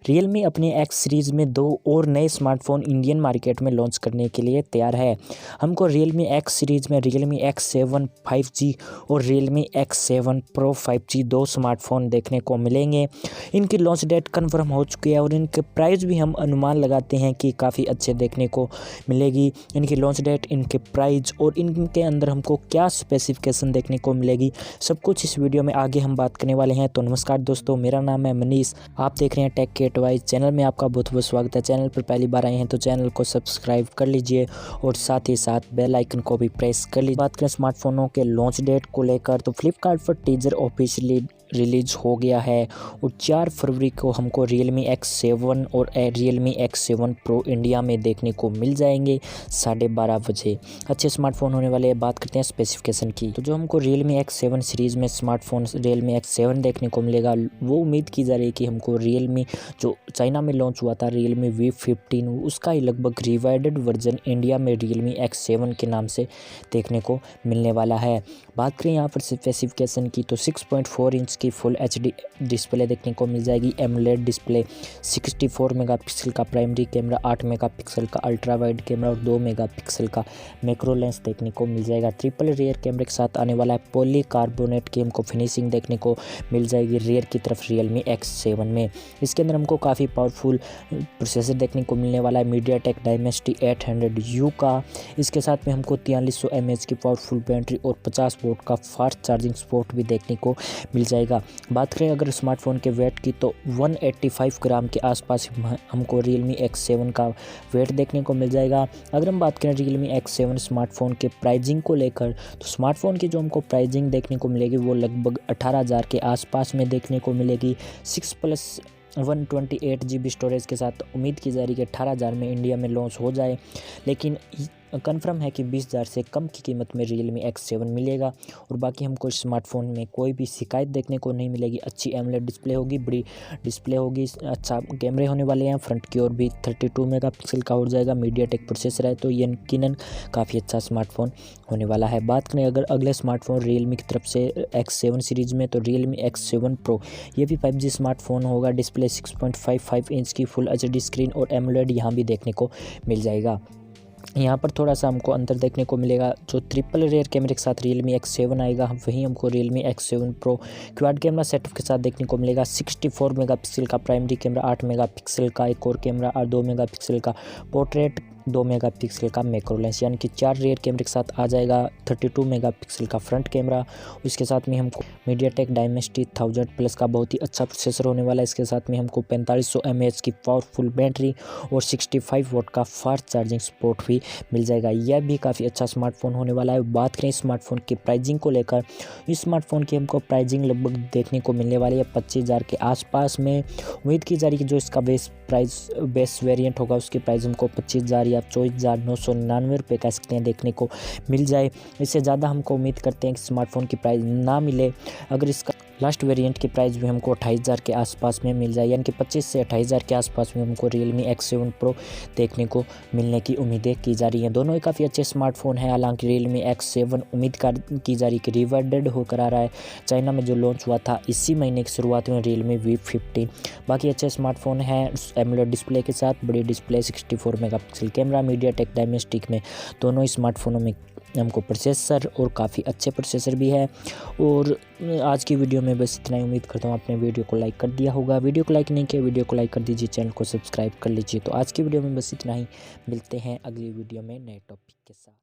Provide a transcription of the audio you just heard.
Realme अपने X series में 2 और नए स्मार्टफ़ोन इंडियन मार्केट में लॉन्च करने के लिए तैयार है। हमको Realme X सीरीज़ में Realme X7 5G और Realme X7 Pro 5G 2 smartphone देखने को मिलेंगे। इनकी लॉन्च डेट कन्फर्म हो चुकी है और इनके प्राइस भी हम अनुमान लगाते हैं कि काफ़ी अच्छे देखने को मिलेगी। इनकी लॉन्च डेट, इनके प्राइस और इनके अंदर हमको क्या स्पेसिफिकेशन देखने को मिलेगी, सब कुछ इस वीडियो में आगे हम बात करने वाले हैं। तो नमस्कार दोस्तों, मेरा नाम है मनीष, आप देख रहे हैं टेक के एडवाइस चैनल में। आपका बहुत बहुत स्वागत है। चैनल पर पहली बार आए हैं तो चैनल को सब्सक्राइब कर लीजिए और साथ ही साथ बेल आइकन को भी प्रेस कर लीजिए। बात करें स्मार्टफोनों के लॉन्च डेट को लेकर तो फ्लिपकार्ट पर टीजर ऑफिशियली रिलीज हो गया है और 4 फरवरी को हमको Realme X7 और Realme X7 Pro इंडिया में देखने को मिल जाएंगे 12:30 बजे। अच्छे स्मार्टफोन होने वाले हैं। बात करते हैं स्पेसिफिकेशन की, तो जो हमको Realme X7 सीरीज़ में स्मार्टफोन Realme X7 देखने को मिलेगा, वो उम्मीद की जा रही है कि हमको Realme जो चाइना में लॉन्च हुआ था Realme V15, उसका ही लगभग रिवाइडेड वर्जन इंडिया में Realme X7 के नाम से देखने को मिलने वाला है। बात करें यहाँ पर स्पेसिफिकेशन की तो 6.4 इंच की फुल HD डिस्प्ले देखने को मिल जाएगी। एमोलेड डिस्प्ले, 64 मेगापिक्सल का प्राइमरी कैमरा, 8 मेगापिक्सल का अल्ट्रा वाइड कैमरा और 2 मेगापिक्सल का मैक्रो लेंस देखने को मिल जाएगा। ट्रिपल रियर कैमरे के साथ आने वाला है। पॉलीकार्बोनेट की हमको फिनिशिंग देखने को मिल जाएगी रियर की तरफ Realme X7 में। इसके अंदर हमको काफ़ी पावरफुल प्रोसेसर देखने को मिलने वाला है, MediaTek Dimensity 800U का। इसके साथ में हमको 4300 mAh की पावरफुल बैटरी और 50 वोट का फास्ट चार्जिंग सपोर्ट भी देखने को मिल जाएगा। बात करें अगर स्मार्टफोन के वेट की तो 185 ग्राम के आसपास हमको Realme X7 का वेट देखने को मिल जाएगा। अगर हम बात करें Realme X7 स्मार्टफोन के प्राइजिंग को लेकर तो स्मार्टफोन की जो हमको प्राइजिंग देखने को मिलेगी वो लगभग 18,000 के आसपास में देखने को मिलेगी। 6+128 GB स्टोरेज के साथ उम्मीद की जा रही है कि 18,000 में इंडिया में लॉन्च हो जाए, लेकिन कंफर्म है कि 20,000 से कम की कीमत में Realme X7 मिलेगा। और बाकी हमको स्मार्टफोन में कोई भी शिकायत देखने को नहीं मिलेगी। अच्छी एमोलेड डिस्प्ले होगी, बड़ी डिस्प्ले होगी, अच्छा कैमरे होने वाले हैं। फ्रंट की ओर भी 32 मेगापिक्सल का हो जाएगा। MediaTek प्रोसेसर है तो ये यकीनन काफ़ी अच्छा स्मार्टफोन होने वाला है। बात करें अगर अगले स्मार्टफोन Realme की तरफ से X7 सीरीज़ में तो Realme X7 Pro, ये भी 5G स्मार्टफोन होगा। डिस्प्ले 6.55 इंच की फुल HD स्क्रीन और एमोलेड यहाँ भी देखने को मिल जाएगा। यहाँ पर थोड़ा सा हमको अंतर देखने को मिलेगा। जो ट्रिपल रेयर कैमरे के साथ Realme X7 आएगा, वहीं हमको Realme X7 Pro quad camera setup के साथ देखने को मिलेगा। 64 मेगापिक्सल का प्राइमरी कैमरा, 8 मेगापिक्सल का एक और कैमरा और 2 मेगापिक्सल का पोर्ट्रेट, 2 मेगापिक्सल का मैक्रो लेंस, यानी कि 4 रेयर कैमरे के साथ आ जाएगा। 32 मेगापिक्सल का फ्रंट कैमरा। उसके साथ में हमको MediaTek Dimensity 1000+ का बहुत ही अच्छा प्रोसेसर होने वाला है। इसके साथ में हमको 4500 mAh की पावरफुल बैटरी और 65 वोट का फास्ट चार्जिंग सपोर्ट भी मिल जाएगा। यह भी काफ़ी अच्छा स्मार्टफोन होने वाला है। बात करें स्मार्टफोन की प्राइजिंग को लेकर, इस स्मार्टफोन की हमको प्राइजिंग लगभग देखने को मिलने वाली है 25,000 के आसपास में। उम्मीद की जा रही है कि जो इसका बेस वेरिएंट होगा उसकी प्राइस हमको 25,000 या 24,999 रुपये कह सकते हैं देखने को मिल जाए। इससे ज़्यादा हमको उम्मीद करते हैं कि स्मार्टफोन की प्राइस ना मिले। अगर इसका लास्ट वेरिएंट की प्राइस भी हमको 28,000 के आसपास में मिल जाए, यानी कि 25 से 28,000 के आसपास में हमको Realme X7 Pro देखने को मिलने की उम्मीदें की जा रही हैं। दोनों ही काफ़ी अच्छे स्मार्टफोन हैं। हालांकि Realme X7 उम्मीद की जा रही है कि रिवाइडेड होकर आ रहा है। चाइना में जो लॉन्च हुआ था इसी महीने की शुरुआत में Realme V15। बाकी अच्छे स्मार्टफोन हैं एमोलेड डिस्प्ले के साथ, बड़ी display, 64 megapixel camera, MediaTek Dimensity में दोनों ही स्मार्टफोनों में हमको प्रोसेसर और काफ़ी अच्छे प्रोसेसर भी है। और आज की वीडियो में बस इतना ही। उम्मीद करता हूँ आपने वीडियो को लाइक कर दिया होगा। वीडियो को लाइक नहीं किया, वीडियो को लाइक कर दीजिए, चैनल को सब्सक्राइब कर लीजिए। तो आज की वीडियो में बस इतना ही। मिलते हैं अगली वीडियो में नए टॉपिक के साथ।